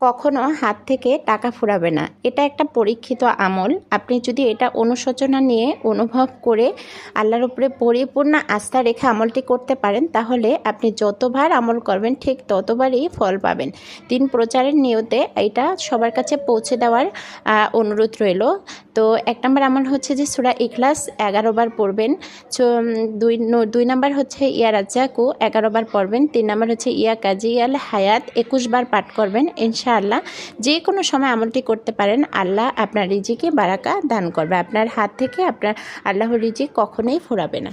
কখনো হাত থেকে টাকা ফুরাবে না। এটা একটা পরীক্ষিত আমল। আপনি যদি এটা অনুশোচনা নিয়ে অনুভব করে আল্লাহর উপরে পরিপূর্ণ আস্থা রেখে আমলটি করতে পারেন, তাহলে আপনি যতবার আমল করবেন ঠিক ততবারই ফল পাবেন। দিন প্রচারের নিয়তে এটা সবার কাছে পৌঁছে দেওয়ার অনুরোধ রইল। তো 1 নম্বর আমল হচ্ছে যে সূরা ইখলাস 11 বার পড়বেন। 2 নম্বর হচ্ছে ইয়া রাজ্জাকু 11 বার পড়বেন। 3 নম্বর হচ্ছে ইয়া কাজিয়াল হায়াত 21 বার পাঠ করবেন। ইনশাআল্লাহ যে কোনো সময় আমলটি করতে পারেন। আল্লাহ আপনার রিজিকে বারাকা দান করবে। আপনার হাত থেকে আপনার আল্লাহর রিজিক কখনোই ফুরাবে না।